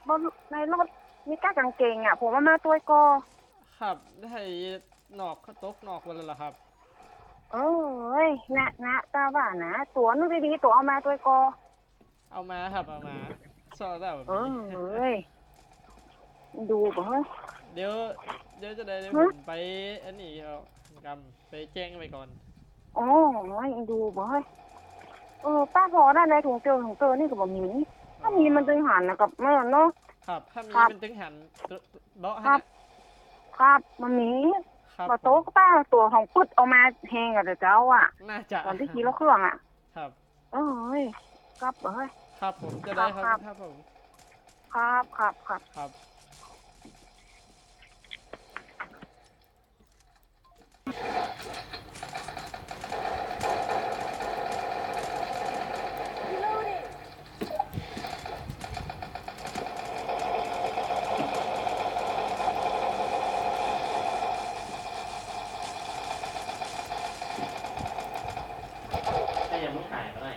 บนในรถมีก้ากางเกงอ่ะผมว่ามาตัวก็ครับได้หนอกเขาตกหนอกวันแล้วเหรอครับเอ้ยนะตาว่านะตัวนึกดีๆตัวเอามาตัวก็เอามาครับเอามาซอสแบบเอ้นี้ ยดูบ่เฮ้ย เดี๋ยวจะได้เดี๋ยวฮะผมไปอันนี้เอากำไปแจ้งไปก่อนโอ้ยดูบ่เฮ้ยป้าพอได้ในถุงเจอนี่ก็บ่มีอ๋อถ้ามีมันจึงหันนะกับแม่เนาะครับถ้าครับมีเป็นตึงหันเบาะครับฮะนะครับมันมีครับบ่ผมโต๊ะป้าตัวของปึ๊ดเอามาแฮงกับเจ้าอ่ะน่าจะ ตอนที่ขี่รถเครื่องอ่ะ ครับเอ้ยกลับบ่เฮ้ยครับผมจะได้ครับครับครับครับผมครับครับแต่ยังไม่ขายก็ได้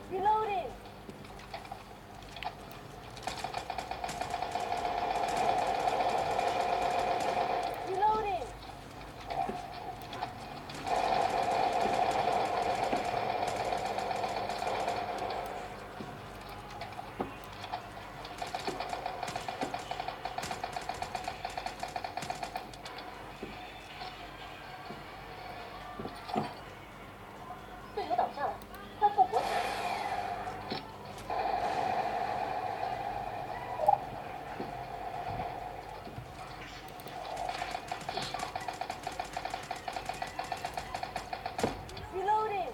Reloading. Reloading.队友倒下了，快复活起来！ Reloading.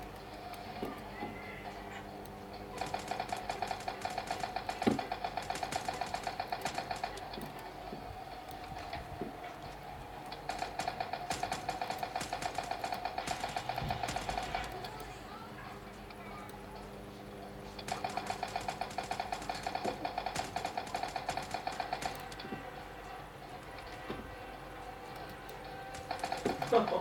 โอ้โห